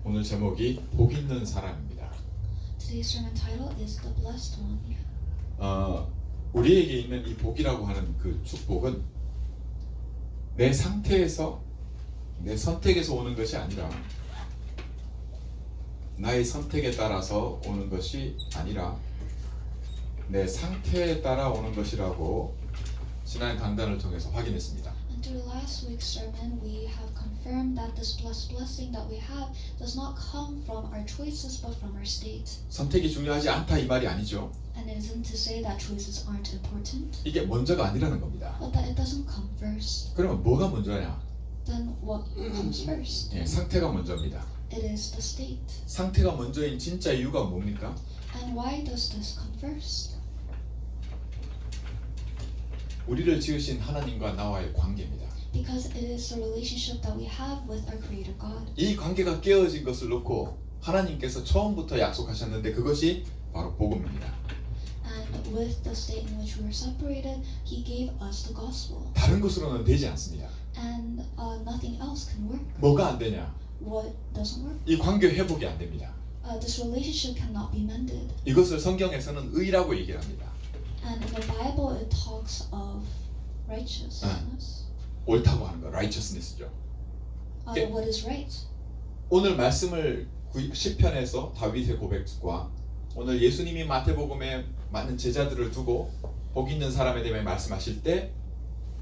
오늘 제목이 복 있는 사람입니다. Today's sermon title is The Blessed One. 우리에게 있는 이 복이라고 하는 그 축복은 내 상태에서, 내 선택에서 오는 것이 아니라, 나의 선택에 따라서 오는 것이 아니라 내 상태에 따라 오는 것이라고 지난 강단을 통해서 확인했습니다. And through last week's sermon, we have confirmed that this blessed blessing that we have does not come from our choices but from our state. 선택이 중요하지 않다 이 말이 아니죠. And it isn't to say that choices aren't important, 이게 먼저가 아니라는 겁니다. but that it doesn't come first. 그러면 뭐가 먼저냐? Then what comes first? 예, 상태가 먼저입니다. It is the state. 상태가 먼저인 진짜 이유가 뭡니까? And why does this come first? 우리를 지으신 하나님과 나와의 관계입니다. Because it is the relationship that we have with our Creator God. 이 관계가 깨어진 것을 놓고 하나님께서 처음부터 약속하셨는데 그것이 바로 복음입니다. And with the state in which we were separated, He gave us the gospel. 다른 것으로는 되지 않습니다. And nothing else can work. 뭐가 안 되냐? What doesn't work? 이 관계 회복이 안 됩니다. This relationship cannot be mended. 이것을 성경에서는 의라고 얘기를 합니다. And in the Bible, it talks of righteousness. 옳다고 하는 거, righteousness죠. What is right? 오늘 말씀을 시편에서 다윗의 고백과 오늘 예수님이 마태복음에 많은 제자들을 두고 복 있는 사람에 대해 말씀하실 때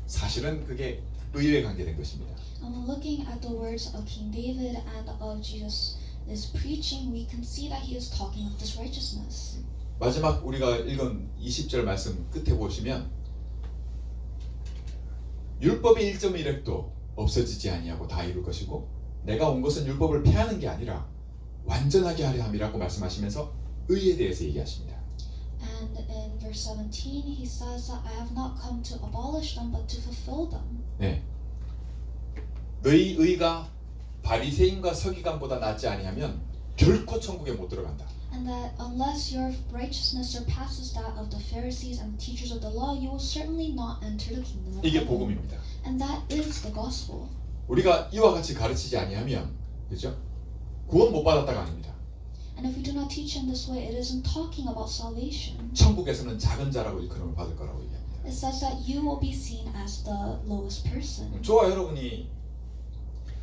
사실은 그게 의에 관계된 것입니다. And looking at the words of King David and of Jesus is preaching, we can see that he is talking of this righteousness. 마지막 우리가 읽은 20절 말씀 끝에 보시면 율법의 1.1획도 없어지지 아니하고 다 이룰 것이고 내가 온 것은 율법을 폐하는 게 아니라 완전하게 하려 함이라고 말씀하시면서 의에 대해서 얘기하십니다. And in verse 17 he says that I have not come to abolish them but to fulfill them. 네. 너희 의가 바리새인과 서기관보다 낫지 아니하면 결코 천국에 못 들어간다. And that unless your righteousness surpasses that of the Pharisees and teachers of the law, you will certainly not enter the kingdom of 이게 heaven. 복음입니다. And that is the gospel. 우리가 이와 같이 가르치지 아니하면, 그죠? 구원 못 받았다가 아닙니다. And if we do not teach in this way, it isn't talking about salvation. 천국에서는 작은 자라고 일컬음을 받을 거라고 얘기합니다. It says that you will be seen as the lowest person. 저와 여러분이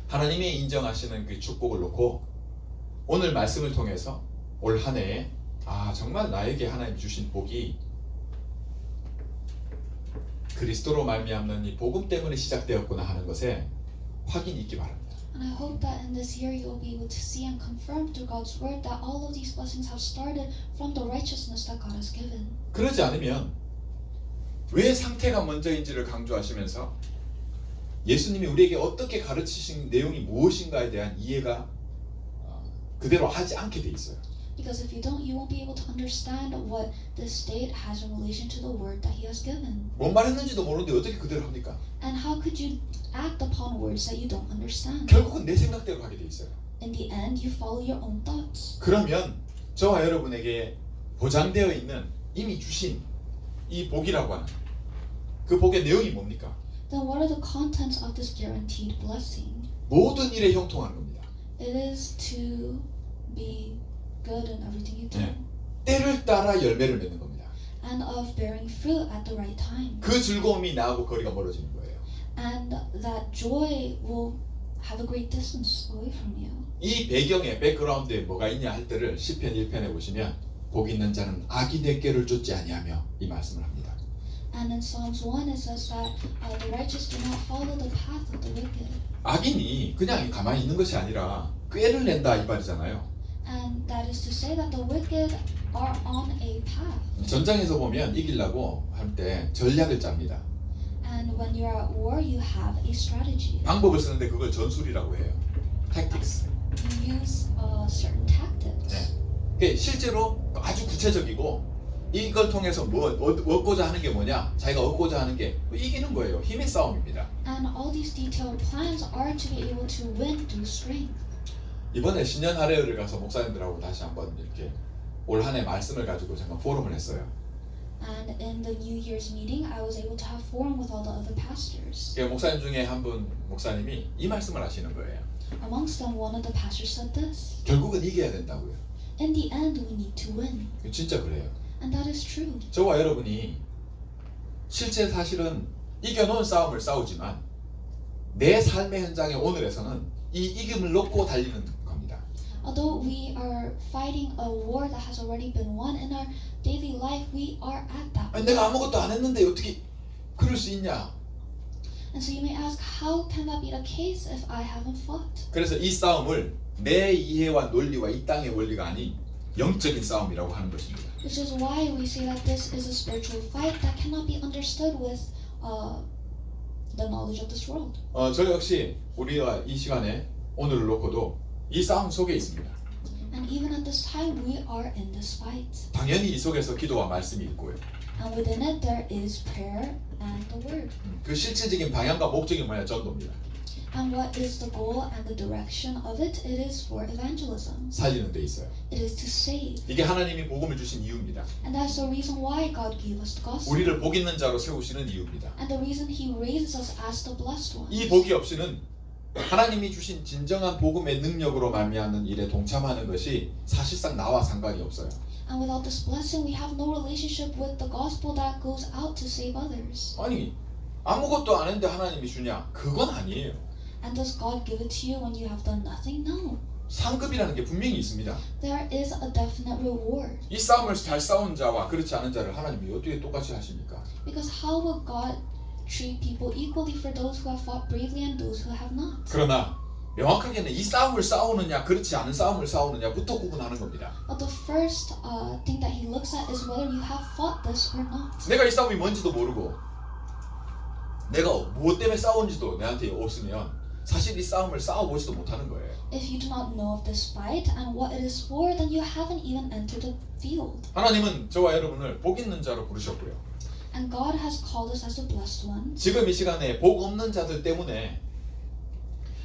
하나님이 인정하시는 그 축복을 놓고 오늘 말씀을 통해서 올 한 해에 정말 나에게 하나님 주신 복이 그리스도로 말미암는 이 복음 때문에 시작되었구나 하는 것에 확인이 있기 바랍니다. And I hope that in this year you will be able to see and confirm through God's word that all of these blessings have started from the righteousness that God has given. 그러지 않으면 왜 상태가 먼저인지를 강조하시면서 예수님이 우리에게 어떻게 가르치신 내용이 무엇인가에 대한 이해가 그대로 하지 않게 돼 있어요. Because if you don't, you won't be able to understand what this state has in relation to the word that He has given. 뭔 말했는지도 모르는데 어떻게 그대로 합니까? And how could you act upon words that you don't understand? 결국은 내 생각대로 하게 돼 있어요. In the end, you follow your own thoughts. 그러면 저와 여러분에게 보장되어 있는 이미 주신 이 복이라고 하는 그 복의 내용이 뭡니까? Then what are the contents of this guaranteed blessing? 모든 일에 형통하는 겁니다. It is to be good in everything you do. 때를 따라 열매를 맺는 겁니다. And of bearing fruit at the right time. 그 즐거움이 나하고 거리가 멀어지는 거예요. And that joy will have a great distance away from you. 이 배경에 백그라운드에 뭐가 있냐 할 때를 시편 1편에 보시면 복 있는 자는 악인의 꾀를 쫓지 아니하며 이 말씀을 합니다. And in Psalms 1 it says that the righteous do not follow the path of the wicked. 악인이 그냥 가만히 있는 것이 아니라 꾀를 낸다 이 말이잖아요. And that is to say that the wicked are on a path. 전장에서 보면 이기려고 할 때 전략을 짭니다. And when you're at war, you have a strategy. 방법을 쓰는데 그걸 전술이라고 해요. tactics. You use certain tactics. 네. 실제로 아주 구체적이고 이걸 통해서 뭐 얻고자 하는 게 뭐냐? 자기가 얻고자 하는 게 이기는 거예요. 힘의 싸움입니다. And all these detailed plans are to be able to win through strength. 이번에 신년 할례를 가서 목사님들하고 다시 한번 이렇게 올 한 해 말씀을 가지고 잠깐 포럼을 했어요. And in the New Year's meeting, I was able to have forum with all the other pastors. 예, 목사님 중에 한 분 목사님이 이 말씀을 하시는 거예요. Amongst them, one of the pastors said this: 결국은 이겨야 된다고요. in the end, we need to win. 진짜 그래요. And that is true. 저와 여러분이 실제 사실은 이겨놓은 싸움을 싸우지만 내 삶의 현장의 오늘에서는 이 이김을 놓고 달리는 겁니다. Although we are fighting a war that has already been won in our daily life, we are at that 아니, war. 내가 아무것도 안 했는데 어떻게 그럴 수 있냐? And so you may ask, how can that be the case if I haven't fought? 그래서 이 싸움을 내 이해와 논리와 이 땅의 원리가 아닌 영적인 싸움이라고 하는 것입니다. Which is why we say that this is a spiritual fight that cannot be understood with the knowledge of this world. 저 역시 우리가 이 시간에 오늘을 놓고도 이 싸움 속에 있습니다. And even at this time, we are in this fight. 당연히 이 속에서 기도와 말씀이 있고요. And within it, there is prayer and the word. 그 실질적인 방향과 목적이 뭐냐? 전도입니다. And what is the goal and the direction of it? It is for evangelism. 살리는 데 있어요. It is to save. 이게 하나님이 복음을 주신 이유입니다. And that's the reason why God gave us the gospel. 우리를 복 있는 자로 세우시는 이유입니다. And the reason He raises us as the blessed ones. 이 복이 없이는 하나님이 주신 진정한 복음의 능력으로 말미암는 일에 동참하는 것이 사실상 나와 상관이 없어요. And without this blessing, we have no relationship with the gospel that goes out to save others. 아니 아무것도 안 했는데 하나님이 주냐? 그건 아니에요. And does God give it to you when you have done nothing? No. 상급이라는 게 분명히 있습니다. There is a definite reward. 이 싸움을 잘 싸운 자와 그렇지 않은 자를 하나님이 어떻게 똑같이 하십니까? Because how will God treat people equally for those who have fought bravely and those who have not? 그러나 명확하게는 이 싸움을 싸우느냐 그렇지 않은 싸움을 싸우느냐부터 구분하는 겁니다. But the first thing that He looks at is whether you have fought this or not. 내가 이 싸움이 뭔지도 모르고 내가 무엇 때문에 싸운지도 내한테 없으면 사실 이 싸움을 싸워보지도 못하는 거예요. If you do not know of this fight and what it is for, then you haven't even entered the field. 하나님은 저와 여러분을 복 있는 자로 부르셨고요. And God has called us as the blessed ones. 지금 이 시간에 복 없는 자들 때문에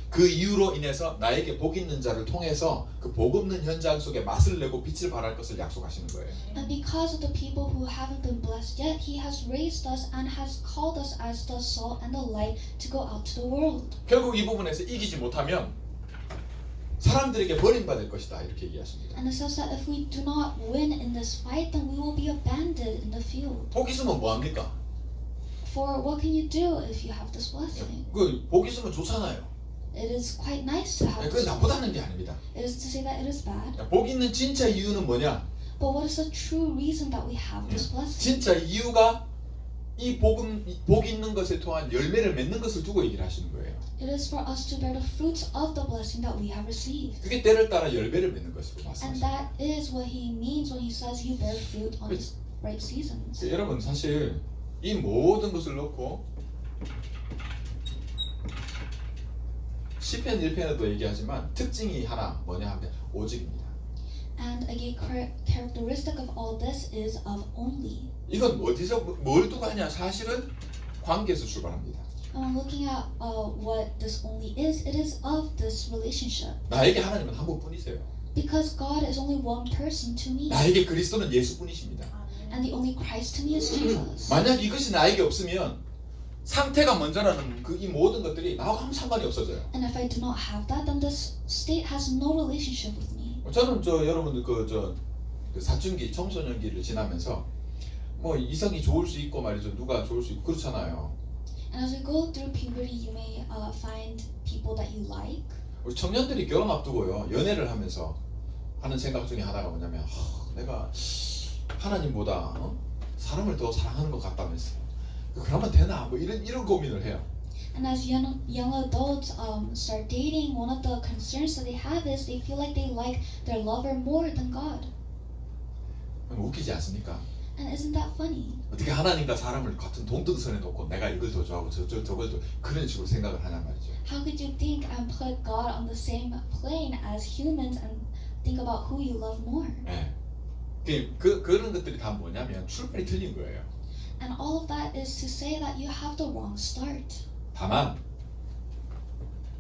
그 이유로 인해서 나에게 복 있는 자를 통해서 그 복 없는 현장 속에 맛을 내고 빛을 발할 것을 약속하시는 거예요. And because of the people who haven't been blessed yet, He has raised us and has called us as the salt and the light to go out to the world. 결국 이 부분에서 이기지 못하면 사람들에게 버림받을 것이다 이렇게 얘기하십니다. And it says that if we do not win in this fight, then we will be abandoned in the field. 복 있으면 뭐 합니까? For what can you do if you have this blessing? 그 복 있으면 좋잖아요. It is quite nice to have 그게 this. 나쁘다는 게 아닙니다. It is to say that it is bad. 복 있는 진짜 이유는 뭐냐? But what is the true reason that we have this blessing? 진짜 이유가 이 복 있는 것에 통한 열매를 맺는 것을 두고 얘기를 하시는 거예요. It is for us to bear the fruits of the blessing that we have received. 그게 때를 따라 열매를 맺는 것으로 And 말씀하십니다. that is what He means when He says you bear fruit on its right seasons. 여러분 사실 이 모든 것을 놓고 시편 1편에도 얘기하지만 특징이 하나 뭐냐 하면 오직입니다. And a key characteristic of all this is of only. 이건 어디서 뭘 두고 하냐? 사실은 관계에서 출발합니다. And when looking at what this only is, it is of this relationship. 나에게 하나님은 한 분뿐이세요. Because God is only one person to me. 나에게 그리스도는 예수뿐이십니다. And the only Christ to me is Jesus. 만약 이것이 나에게 없으면 상태가 먼저라는 그 이 모든 것들이 나하고 아무 상관이 없어져요. And if I do not have that, then this state has no relationship with me. 저는 여러분들 그 사춘기 청소년기를 지나면서 뭐 이성이 좋을 수 있고 말이죠. 누가 좋을 수 있고 그렇잖아요. And as we go through puberty, you may find people that you like. 우리 청년들이 결혼 앞두고요 연애를 하면서 하는 생각 중에 하나가 뭐냐면 내가 하나님보다 사람을 더 사랑하는 것 같다면서 그러면 되나 뭐 이런 고민을 해요. And as young adults start dating, one of the concerns that they have is they feel like they like their lover more than God. 웃기지 않습니까? And isn't that funny? 어떻게 하나님과 사람을 같은 동등선에 놓고 내가 이걸 더 좋아하고 저걸 더 그런 식으로 생각을 하냐 말이죠. How could you think and put God on the same plane as humans and think about who you love more? 네. 그런 것들이 다 뭐냐면 출발이 틀린 거예요. And all of that is to say that you have the wrong start. 다만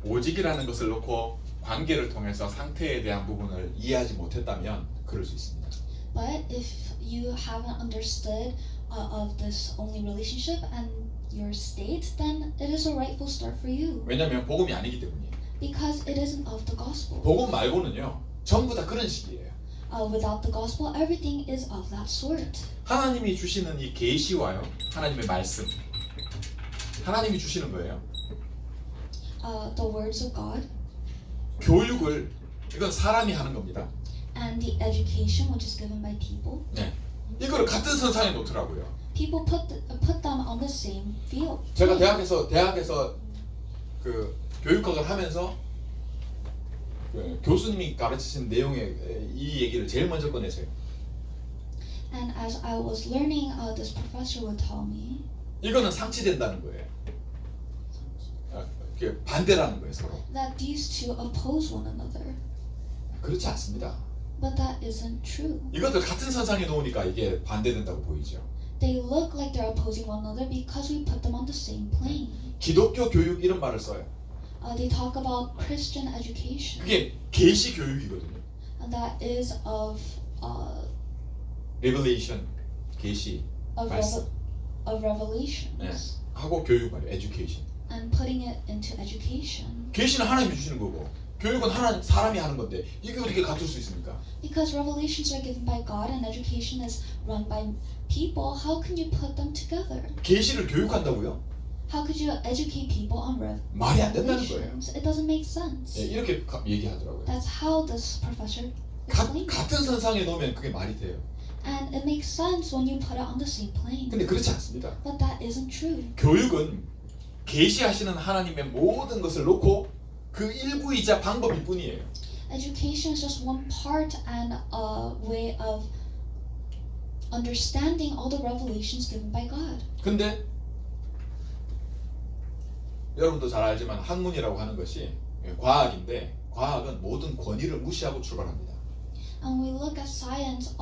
오직이라는 것을 놓고 관계를 통해서 상태에 대한 부분을 이해하지 못했다면 그럴 수 있습니다. But if you haven't understood of this only relationship and your state, then it is a rightful start for you. 왜냐하면 복음이 아니기 때문이에요. Because it isn't of the gospel. 복음 말고는요 전부 다 그런 식이에요. Without the gospel, everything is of that sort. 하나님이 주시는 이 계시와요, 하나님의 말씀, 하나님이 주시는 거예요. The words of God 교육을 이건 사람이 하는 겁니다. and the education which is given by people. 네, 이거를 같은 선상에 놓더라고요. People put them on the same field. 제가 대학에서 그 교육학을 하면서 그 교수님이 가르치신 내용의 이 얘기를 제일 먼저 꺼내세요. And as I was learning, this professor would tell me 이거는 상치된다는 거예요. 반대라는 거예요, 서로. that these two oppose one another. 그렇지 않습니다. But that isn't true. 이것들 같은 선상에 놓으니까 이게 반대된다고 보이죠. They look like they're opposing one another because we put them on the same plane. 기독교 교육 이런 말을 써요. They talk about Christian education, 그게 계시 교육이거든요. and that is of Revelation, 계시, 말씀. revelations, 네. 하고 교육 말이에요. Education. and putting it into education. 계시는 하나님이 주시는 거고 교육은 하나님 사람이 하는 건데 이게 어떻게 갖출 수 있습니까? Because revelations are given by God and education is run by people, how can you put them together? 계시를 교육한다고요? How could you educate people on 말이 안 된다는 거예요. revelations? It doesn't make sense. 네, 이렇게 얘기하더라고요. That's how this professor explained it. 같은 선상에 놓으면 그게 말이 돼요. And it makes sense when you put it on the same plane. 근데 그렇지 않습니다. But that isn't true. 교육은 계시하시는 하나님의 모든 것을 놓고 그 일부이자 방법일 뿐이에요. Education is just one part and a way of understanding all the revelations given by God. 근데 여러분도 잘 알지만 학문이라고 하는 것이 과학인데 과학은 모든 권위를 무시하고 출발합니다. And we look at science,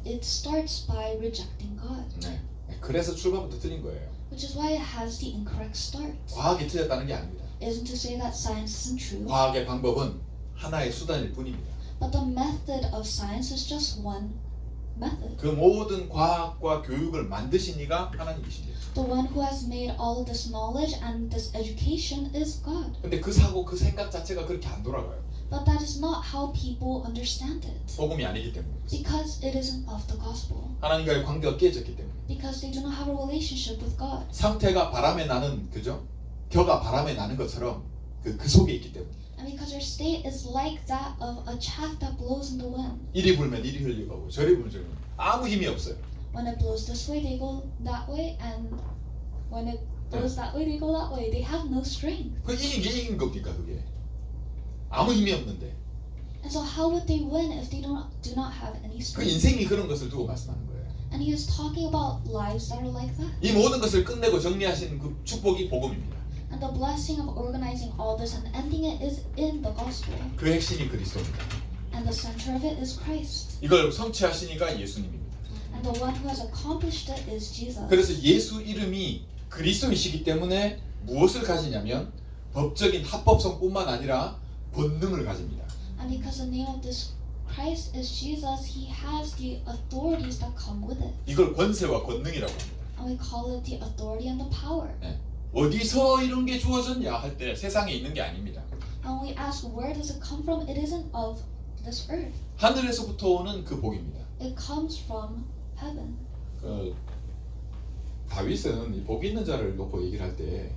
it starts by rejecting God, 네. 그래서 출발부터 틀린 거예요. which is why it has the incorrect start. 과학이 틀렸다는 게 아닙니다. It isn't to say that science isn't true, 과학의 방법은 하나의 수단일 뿐입니다. but the method of science is just one method. 그 모든 과학과 교육을 만드신 이가 하나님이십니다. The one who has made all of this knowledge and this education is God. 근데 그 사고, 그 생각 자체가 그렇게 안 돌아가요. But that is not how people understand it, 복음이 아니기 때문에. because it isn't of the gospel, 하나님과의 관계가 깨졌기 때문에. because they do not have a relationship with God. 상태가 바람에 나는, 그죠? 겨가 바람에 나는 것처럼 그 속에 있기 때문에. And because their state is like that of a chaff that blows in the wind. 이리 불면 이리 흘려가고 저리 불면 저리 아무 힘이 없어요. When it blows this way, they go that way, and when it blows that way, they go that way. They have no strength. 그 이긴 겁니까 그게? 아무 힘이 없는데. And so how would they win if they do not have any 그 strength? 인생이 그런 것을 두고 말씀하는 거예요. And he is talking about lives that are like that. 이 모든 것을 끝내고 정리하신 그 축복이 복음입니다. And the blessing of organizing all this and ending it is in the gospel. 그 핵심이 그리스도입니다. And the center of it is Christ. 이걸 성취하시니까 예수님입니다. And the one who has accomplished it is Jesus. 그래서 예수 이름이 그리스도이시기 때문에 무엇을 가지냐면 법적인 합법성뿐만 아니라 권능을 가집니다. And because the name of this Christ is Jesus, he has the authorities that come with it. 이걸 권세와 권능이라고 합니다. And we call it the authority and the power. 네. 어디서 이런 게 주어졌냐 할 때 세상에 있는 게 아닙니다. And when we ask where does it come from, it isn't of this earth. 하늘에서부터 오는 그 복입니다. It comes from heaven. 그 다윗은 이 복 있는 자를 놓고 얘기를 할 때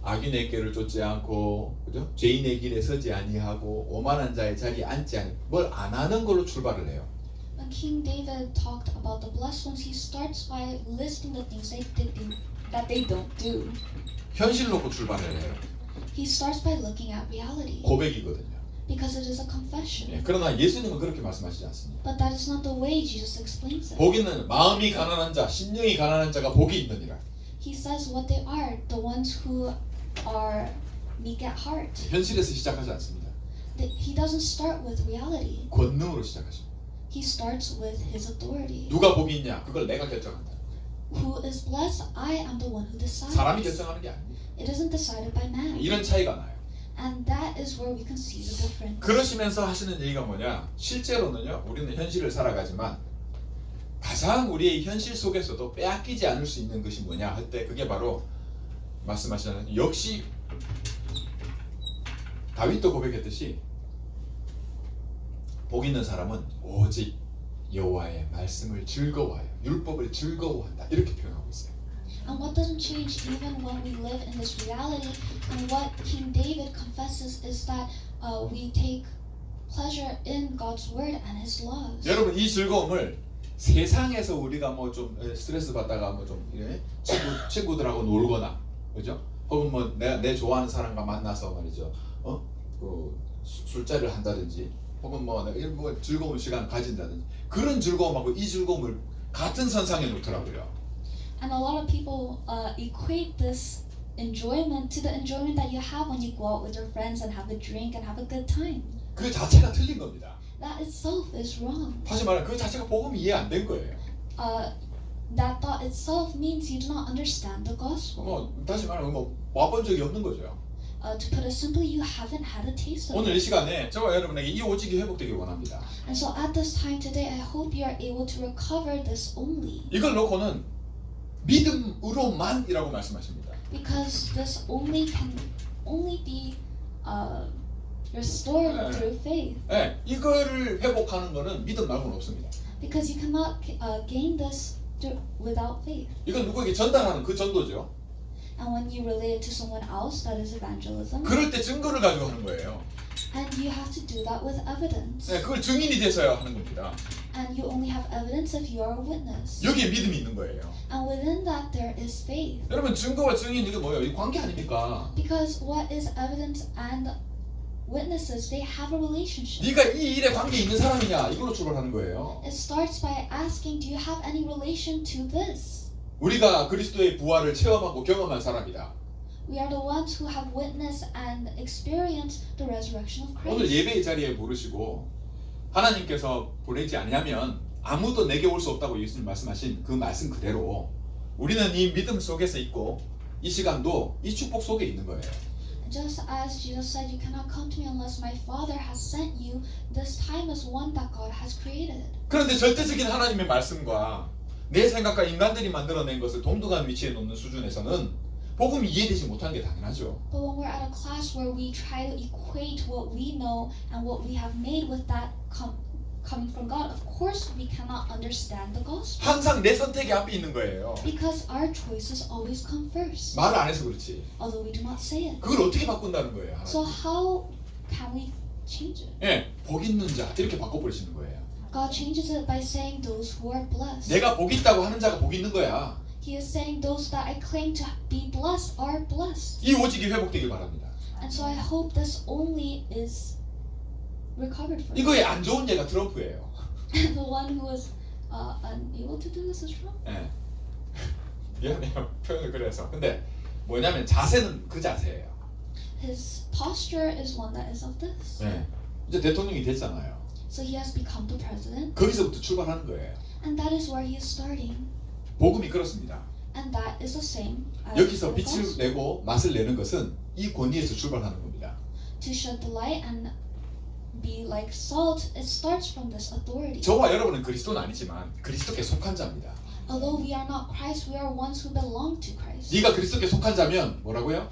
악인의 길을 쫓지 않고 그죠? 죄인의 길에 서지 아니하고 오만한 자의 자리에 앉지 않고 뭘 안 하는 걸로 출발을 해요. When King David talked about the blessed ones, he starts by listing the things that they don't do. 현실 놓고 출발을 해요. He starts by looking at reality 고백이거든요. because it is a confession. 예, 그러나 예수님은 그렇게 말씀하시지 않습니다. But that is not the way Jesus explains it. 복 있는 마음이 가난한 자, 심령이 가난한 자가 복이 있느니라. He says what they are, the ones who are meek at heart. 현실에서 시작하지 않습니다. He doesn't start with reality. 권능으로 시작하십니다. He starts with his authority. 누가 복이 있냐? 그걸 내가 결정한다. Who is blessed? I am the one who decides. 사람이 결정하는 게 아닙니다. It isn't decided by man. 이런 차이가 나요. And that is where we can see the difference. 그러시면서 하시는 얘기가 뭐냐? 실제로는요, 우리는 현실을 살아가지만 가장 우리의 현실 속에서도 빼앗기지 않을 수 있는 것이 뭐냐 할 때 그게 바로 말씀하시는 역시 다윗도 고백했듯이 복 있는 사람은 오직 여호와의 말씀을 즐거워하여 율법을 즐거워한다 이렇게 표현하고 있어요. And what doesn't change even when we live in this reality, and what King David confesses is that we take pleasure in God's word and His laws. 여러분 이 즐거움을 세상에서 우리가 뭐 좀 스트레스 받다가 뭐 좀 친구들하고 놀거나 그죠? 혹은 뭐 내 좋아하는 사람과 만나서 말이죠. 그 술자리를 한다든지 혹은 뭐 즐거운 시간 가진다든지 그런 즐거움하고 이 즐거움을 같은 선상에 놓더라고요. And a lot of people equate this enjoyment to the enjoyment that you have when you go out with your friends and have a drink and have a good time. 그 자체가 틀린 겁니다. That itself is wrong. 다시 말하면 그 자체가 복음이 이해 안 된 거예요. That thought itself means you do not understand the gospel. 뭐 다시 말하면 뭐 와본 적이 없는 거죠. To put it simply, you haven't had a taste of 오늘 이 it. 시간에 저와 여러분에게 이 오직이 회복되길 원합니다. And so at this time today, I hope you are able to recover this only. 이걸 놓고는 믿음으로만이라고 말씀하십니다. Because this only can only be restored through faith. 네, 이거를 회복하는 거는 믿음 말고는 없습니다. Because you cannot gain this without faith. 이건 누구에게 전달하는 그 전도죠. And when you relate it to someone else, that is evangelism. 그럴 때 증거를 가지고 하는 거예요. And you have to do that with evidence. 네, 그걸 증인이 돼서야 하는 겁니다. And you only have evidence if you are a witness. 여기에 믿음이 있는 거예요. And within that there is faith. 여러분 증거와 증인 이게 뭐예요? 이 관계 아닙니까? Because what is evidence and witnesses, they have a relationship. 네가 이 일에 관계 있는 사람이냐? 이걸로 출발하는 거예요. It starts by asking, do you have any relation to this? 우리가 그리스도의 부활을 체험하고 경험한 사람이다. We are the ones who have witnessed and experienced the resurrection of 오늘 Christ. 예배의 자리에 부르시고 하나님께서 보내지 않으면 아무도 내게 올 수 없다고 예수님 말씀하신 그 말씀 그대로 우리는 이 믿음 속에서 있고 이 시간도 이 축복 속에 있는 거예요. Just as Jesus said, you cannot come to me unless my Father has sent you, this time is one that God has created. 그런데 절대적인 하나님의 말씀과 내 생각과 인간들이 만들어낸 것을 동등한 위치에 놓는 수준에서는 복음이 이해되지 못하는 게 당연하죠. But when we're at a class where we try to equate what we know and what we have made with that coming from God, of course we cannot understand the gospel. 항상 내 선택이 앞에 있는 거예요. Because our choices always come first. 말을 안 해서 그렇지. Although we do not say it. 그걸 어떻게 바꾼다는 거예요. 하나님. So how can we change it? 예, 복 있는 자 이렇게 바꿔버리시는 거예요. God changes it by saying those who are blessed. 내가 복 있다고 하는 자가 복 있는 거야. He is saying those that I claim to be blessed are blessed. 이 오직이 회복되길 바랍니다. And so I hope this only is recovered for 이거에 안 좋은 예가 트럼프예요. the one who is unable to do this is Trump. 예. 미안해요. 표현을 그래서. 근데 뭐냐면 자세는 그 자세예요. His posture is one that is of this. 예. 이제 대통령이 됐잖아요. So he has become the president, 거기서부터 출발하는 거예요. and that is where he is starting. 복음이 그렇습니다. And that is the same as 여기서 the 빛을 gospel. 내고 맛을 내는 것은 이 권위에서 출발하는 겁니다. To shed the light and be like salt, it starts from this authority. 저와 여러분은 그리스도는 아니지만 그리스도께 속한 자입니다. Although we are not Christ, we are ones who belong to Christ. 네가 그리스도께 속한 자면 뭐라고요?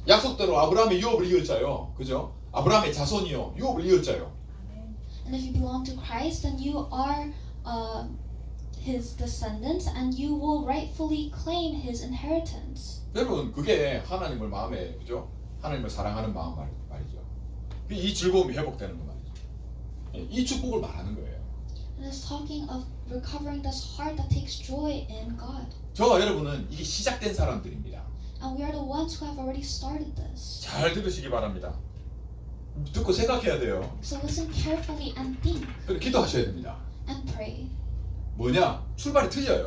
약속대로 아브라함의 유업을 이을 자요. 그죠? 아브라함의 자손이요. 유업을 이을 자요. And if you belong to Christ, then you are his descendants, and you will rightfully claim his inheritance. 여러분 그게 하나님을 마음에 그죠? 하나님을 사랑하는 마음 말이죠. 이 즐거움이 회복되는 거 말이죠. 예, 이 축복을 말하는 거예요. And it's talking of recovering this heart that takes joy in God. 저와 여러분은 이게 시작된 사람들입니다. And we are the ones who have already started this. 잘 들으시기 바랍니다. 듣고 생각해야 돼요. So listen carefully and think 그리고 기도하셔야 됩니다. and pray. 뭐냐? 출발이 틀려요.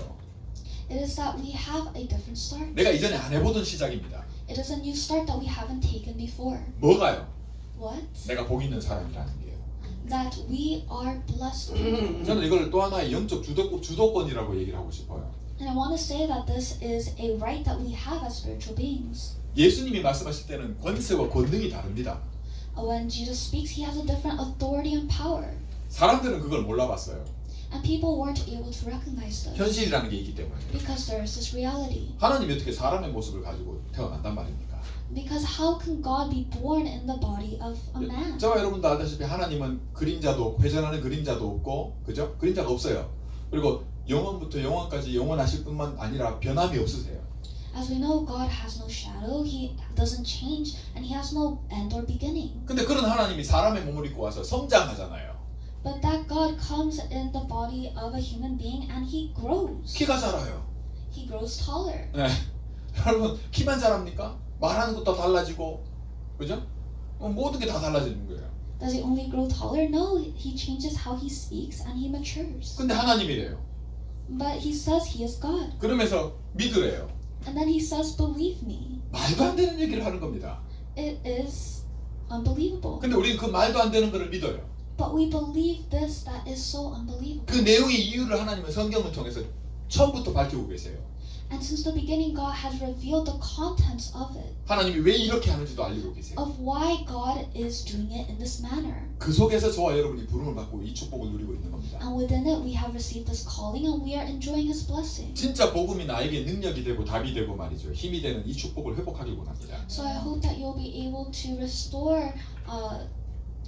It is that we have a different start. 내가 이전에 안 해보던 시작입니다. It is a new start that we haven't taken before. 뭐가요? What? 내가 복 있는 사람이라는 게요. That we are blessed. 저는 이걸 또 하나의 영적 주도권이라고 얘기를 하고 싶어요. And I want to say that this is a right that we have as spiritual beings. 예수님이 말씀하실 때는 권세와 권능이 다릅니다. When Jesus speaks, he has a different authority and power. 사람들은 그걸 몰라봤어요. And people weren't able to recognize this 현실이라는 게 있기 때문에. because there is this reality. 하나님이 어떻게 사람의 모습을 가지고 태어난단 말입니까? Because how can God be born in the body of a man? 저와 여러분도 알다시피 하나님은 그림자도 없고 회전하는 그림자도 없고 그죠? 그림자가 없어요. 그리고 영원부터 영원까지 영원하실 뿐만 아니라 변함이 없으세요. As we know, God has no shadow, He doesn't change, and He has no end or beginning. 근데 그런 하나님이 사람의 몸을 입고 와서 성장하잖아요. But that God comes in the body of a human being and He grows. 키가 자라요. He grows taller. 네. 여러분 키만 자랍니까? 말하는 것도 달라지고 그죠? 모든 게 다 달라지는 거예요. Does He only grow taller? No, He changes how He speaks and He matures. 근데 하나님이래요. But He says He is God. 그러면서 믿으래요. And then He says, believe me. 말도 안 되는 얘기를 하는 겁니다. It is unbelievable. 근데 우리는 그 말도 안 되는 거를 믿어요. But we believe this that is so unbelievable. 그 내용의 이유를 하나님은 성경을 통해서 처음부터 밝히고 계세요. And since the beginning, God has revealed the contents of it, 하나님이 왜 이렇게 하는지도 알리고 계세요. of why God is doing it in this manner. 그 속에서 저와 여러분이 부름을 받고 이 축복을 누리고 있는 겁니다. And within it, we have received this calling and we are enjoying His blessing. 진짜 복음이 나에게 능력이 되고 답이 되고 말이죠. 힘이 되는 이 축복을 회복하길 원합니다. So I hope that you'll be able to restore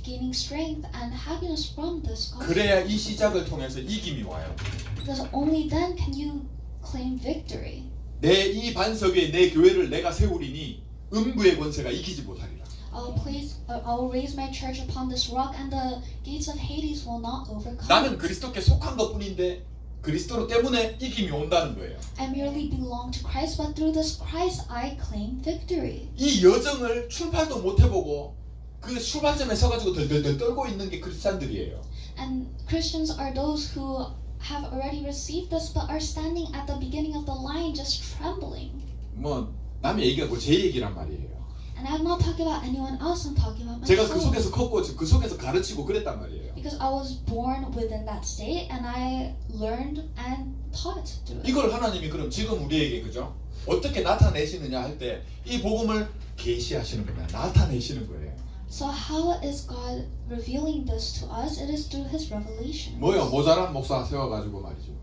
gaining strength and happiness from this gospel. 그래야 이 시작을 통해서 이김이 와요. Because only then can you claim victory. 내 이 반석 위에 내 교회를 내가 세우리니 음부의 권세가 이기지 못하리라. I'll raise my church upon this rock, and the gates of Hades will not overcome. 나는 그리스도께 속한 것뿐인데 그리스도 때문에 이김이 온다는 거예요. I merely belong to Christ, but through this Christ I claim victory. 이 여정을 출발도 못 해보고 그 출발점에 서가지고 덜덜덜 떨고 있는 게 크리스찬들이에요. And Christians are those who have already received this, but are standing at the beginning of the line, just trembling. 뭐 남의 얘기하고 제 얘기란 말이에요. And I'm not talking about anyone else. I'm talking about 제가 그 myself. 속에서 컸고 그 속에서 가르치고 그랬단 말이에요. Because I was born within that state, and I learned and taught through it. 이걸 하나님이 그럼 지금 우리에게 그죠? 어떻게 나타내시느냐 할 때 이 복음을 계시하시는 겁니다. 나타내시는 거예요. So how is God revealing this to us? It is through His revelation. 뭐요? 모자란 목사 세워가지고 말이죠.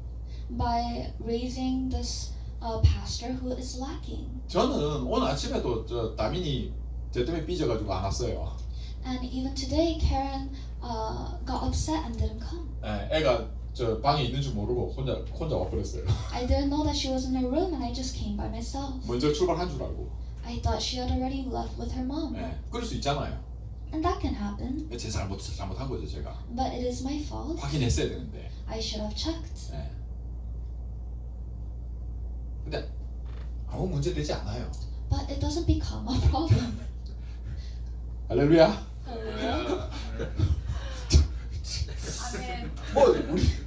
By raising this pastor who is lacking. 저는 오늘 아침에도 저 다민이 제 때문에 삐져가지고 안 왔어요. And even today, Karen got upset and didn't come. 애가 저 방에 있는 줄 모르고 혼자 와버렸어요. I didn't know that she was in her room, and I just came by myself. 먼저 출발한 줄 알고. I thought she had already left with her mom. 그럴 수 있잖아요. And that can happen. 제 잘못한 거죠 제가. But it is my fault. 확인했어야 되는데. I should have checked. 근데 아무 문제 되지 않아요. But it doesn't become a problem. 할렐루야. 뭐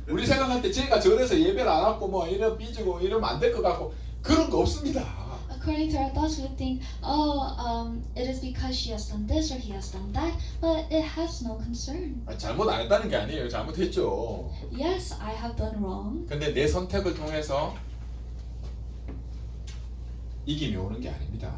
우리 생각할 때 제가 절에서 예배를 안 하고 뭐 이러 삐지고 이러면 안 될 것 같고 그런 거 없습니다. According to our thoughts, we would think, it is because she has done this or he has done that, but it has no concern. 잘못 안 했다는 게 아니에요. 잘못했죠. Yes, I have done wrong. 근데 내 선택을 통해서 이김이 오는 게 아닙니다.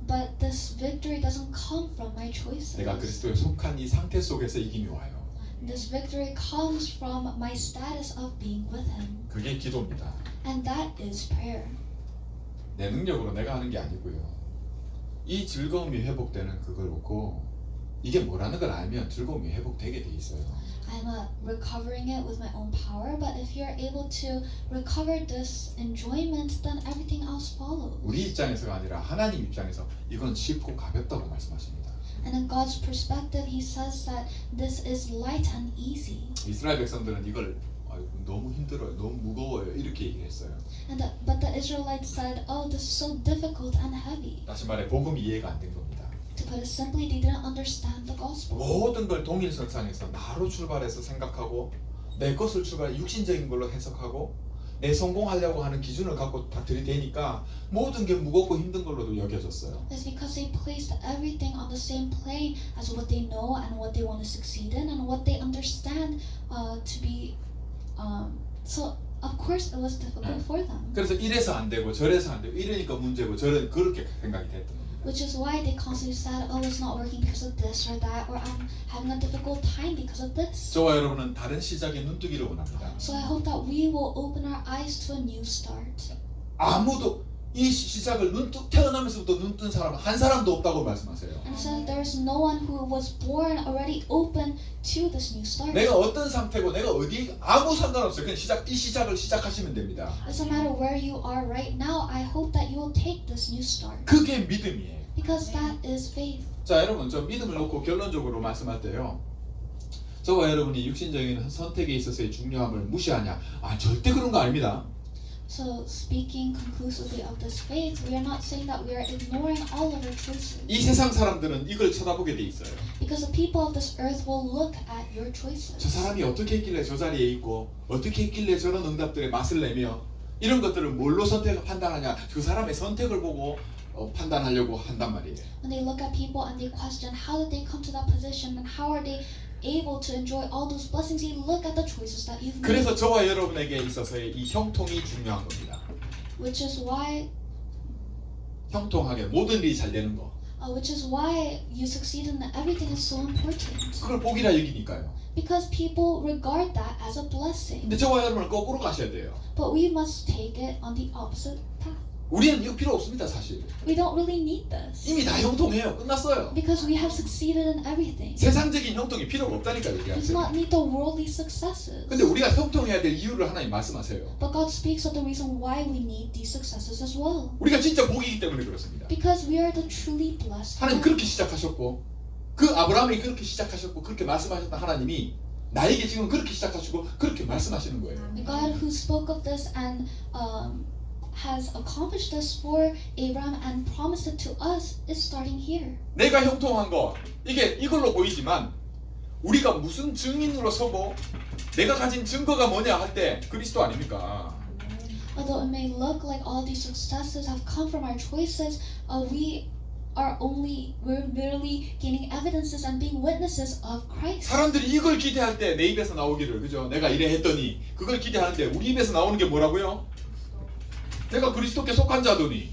But this victory doesn't come from my choices. 내가 그리스도에 속한 이 상태 속에서 이김이 와요. This victory comes from my status of being with Him. 그게 기도입니다. And that is prayer. 내 능력으로 내가 하는 게 아니고요. 이 즐거움이 회복되는 그걸 놓고 이게 뭐라는 걸 알면 즐거움이 회복되게 돼 있어요. I'm not recovering it with my own power, but if you're able to recover this enjoyment, then everything else follows. 우리 입장에서가 아니라 하나님 입장에서 이건 쉽고 가볍다고 말씀하십니다. And in God's perspective, He says that this is light and easy. 이스라엘 백성들은 이걸 너무 힘들어요, 너무 무거워요 이렇게 얘기했어요. But the Israelites said, "Oh, this is so difficult and heavy." 다시 말해 복음이 이해가 안 된 겁니다. To put it simply, they didn't understand the gospel. 모든 걸 동일선상에서 나로 출발해서 생각하고 내 것을 출발해 육신적인 걸로 해석하고 내 성공하려고 하는 기준을 갖고 다 들이대니까 모든 게 무겁고 힘든 걸로도 여겨졌어요. It's because they placed everything on the same plane as what they know and what they want to succeed in and what they understand to be. So of course it was difficult for them. 그래서 이래서 안 되고 저래서 안 되고 이러니까 문제고 저런 그렇게 생각이 됐던 겁니다. Which is why they constantly said, oh, it's not working because of this or that, or I'm having a difficult time because of this. 저와 여러분은 다른 시작에 눈뜨기를 원합니다. So I hope that we will open our eyes to a new start. 아무도 이 시작을 태어나면서부터 눈뜬 사람은 한 사람도 없다고 말씀하세요. And so there's no one who was born already open to this new start. 내가 어떤 상태고 내가 어디 아무 상관없어요. 그냥 이 시작을 시작하시면 됩니다. It doesn't matter where you are right now. I hope that you will take this new start. 그게 믿음이에요. Because that is faith. 자, 여러분, 저 믿음을 놓고 결론적으로 말씀할 때요. 저와 여러분이 육신적인 선택에 있어서의 중요함을 무시하냐? 절대 그런 거 아닙니다. So speaking conclusively of this faith, we are not saying that we are ignoring all of our choices. 이 세상 사람들은 이걸 쳐다보게 돼 있어요. Because the people of this earth will look at your choices. 저 사람이 어떻게 했길래 저 자리에 있고 어떻게 했길래 저런 응답들에 맛을 내며 이런 것들을 뭘로 판단하냐? 그 사람의 선택을 보고 판단하려고 한단 말이에요. When they look at people and they question how did they come to that position and how are they able to enjoy all those blessings, they look at the choices that you've made. 그래서 저와 여러분에게 있어서의 이 형통이 중요한 겁니다. Which is why 형통하게 모든 일이 잘 되는 거. which is why you succeed in everything is so important. 그걸 복이라 여기니까요. Because people regard that as a blessing. 근데 저와 여러분은 거꾸로 가셔야 돼요. But we must take it on the opposite path. 우리는 이거 필요 없습니다, 사실. We don't really need this. 이미 다 형통해요. 끝났어요. Because we have succeeded in everything. 세상적인 형통이 필요가 없다니까 We 얘기하세요. do not need the worldly successes. 근데 우리가 형통해야 될 이유를 하나님 말씀하세요. But God speaks of the reason why we need these successes as well. 우리가 진짜 복이기 때문에 그렇습니다. Because we are the truly blessed. 하나님 그렇게 시작하셨고 그 아브라함이 그렇게 시작하셨고 그렇게 말씀하셨던 하나님이 나에게 지금 그렇게 시작하시고 그렇게 말씀하시는 거예요. The God who spoke of this and has accomplished this for Abraham and promised it to us is starting here. 내가 형통한 거 이걸로 보이지만 우리가 무슨 증인으로 서고 내가 가진 증거가 뭐냐 할 때 그리스도 아닙니까? Although it may look like all these successes have come from our choices, we're merely gaining evidences and being witnesses of Christ. 사람들이 이걸 기대할 때 내 입에서 나오기를 그죠? 내가 이래 했더니 그걸 기대하는데 우리 입에서 나오는 게 뭐라고요? 내가 그리스도께 속한 자더니.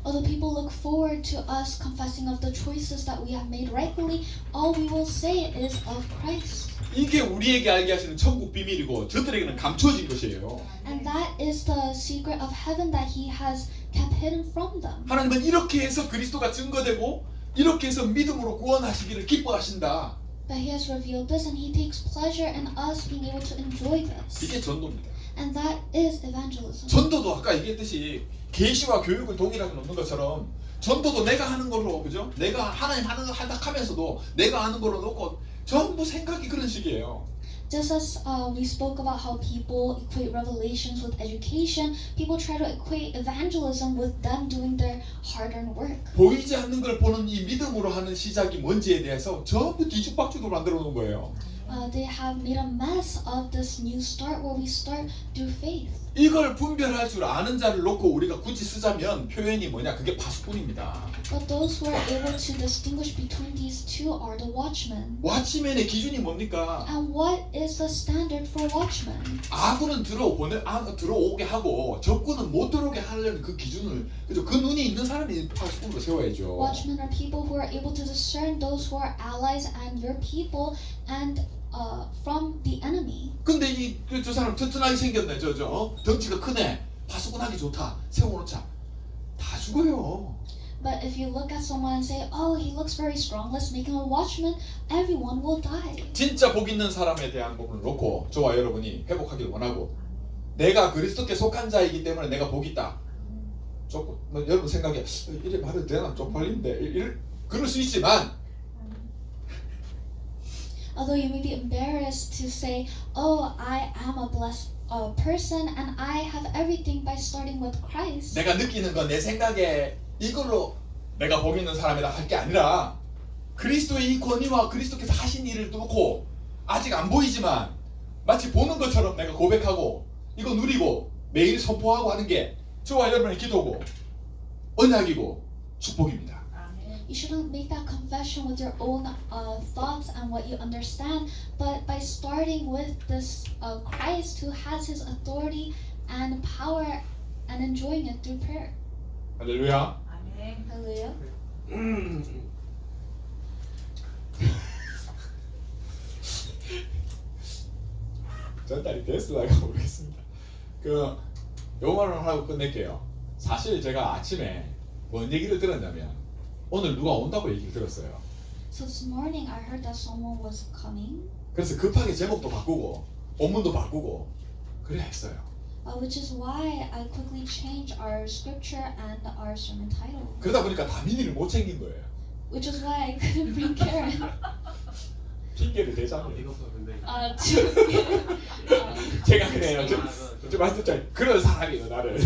Although people look forward to us confessing of the choices that we have made rightfully, all we will say is of Christ. 이게 우리에게 알게 하시는 천국 비밀이고 저들에게는 감춰진 것이에요. And that is the secret of heaven that He has kept hidden from them. 하나님은 이렇게 해서 그리스도가 증거되고 이렇게 해서 믿음으로 구원하시기를 기뻐하신다. But He has revealed this and He takes pleasure in us being able to enjoy this. 이게 전도입니다. And that is evangelism. 전도도 아까 얘기했듯이 계시와 교육을 동일하게 놓는 것처럼 전도도 내가 하는 걸로 그죠? 내가 하나님 하는 거 하면서도 내가 하는 걸로 놓고 전부 생각이 그런 식이에요. Just as we spoke about how people equate revelations with education, people try to equate evangelism with them doing their hard-earned work. 보이지 않는 걸 보는 이 믿음으로 하는 시작이 뭔지에 대해서 전부 뒤죽박죽으로 만들어 놓은 거예요. They have made a mess of this new start where we start through faith. 이걸 분별할 줄 아는 자를 놓고 우리가 굳이 쓰자면 표현이 뭐냐? 그게 파수꾼입니다. But those who are able to distinguish between these two are the watchmen. 왓치맨의 기준이 뭡니까? And what is the standard for watchmen? 아군은 들어오게 하고 적군은 못 들어오게 하려는 그 기준을 그죠? 그 눈이 있는 사람이 파수꾼으로 세워야죠. Watchmen are people who are able to discern those who are allies and your people and from the enemy. 근데 저 사람 튼튼하게 생겼네. 덩치가 크네. 파수꾼 하기 좋다. 세워놓자. 다 죽어요. But if you look at someone and say, oh, he looks very strong, let's make him a watchman, everyone will die. 진짜 복 있는 사람에 대한 부분을 놓고 저와 여러분이 회복하기를 원하고 내가 그리스도께 속한 자이기 때문에 내가 복이 있다. 여러분 생각에 이래 말해도 되나? 쪽팔린데 그럴 수 있지만 Although you may be embarrassed to say, oh, I am a blessed person and I have everything by starting with Christ. 내가 느끼는 건 내 생각에 이걸로 내가 복 있는 사람이라 할 게 아니라 그리스도의 이 권위와 그리스도께서 하신 일을 놓고 아직 안 보이지만 마치 보는 것처럼 내가 고백하고 이거 누리고 매일 선포하고 하는 게 저와 여러분의 기도고 언약이고 축복입니다. You shouldn't make that confession with your own thoughts and what you understand, but by starting with this Christ who has His authority and power and enjoying it through prayer. 할렐루야. Hallelujah. 전달이 됐을까 모르겠습니다. 그 요말을 하고 끝낼게요. 사실 제가 아침에 뭔 얘기를 들었냐면 오늘 누가 온다고 얘기를 들었어요. So this morning I heard that someone was coming, 그래서 급하게 제목도 바꾸고 본문도 바꾸고 그래 했어요. which is why I quickly changed our scripture and our sermon title. 그러다 보니까 다민이를 못 챙긴 거예요. Which is why I couldn't bring Karen 핑계를 대자면 제가 그래요. 좀 말씀드렸잖아요. 그런 사람이에요 나를.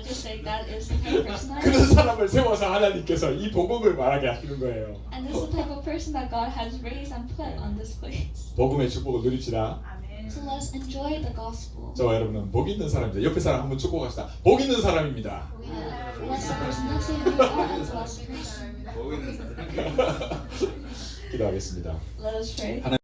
just like that is the type of person I 그런 am. 사람을 세워서 하나님께서 이 복음을 말하게 하시는 거예요. And this is the type of person that God has raised and put on this place. 복음의 축복을 누립시다. So let's enjoy the gospel. 저와 여러분은 복 있는 사람입니다. 옆에 사람 한번 축복합시다. 복 있는 사람입니다. Bless the person next to you. You are a blessed person. 기도하겠습니다. Let us pray.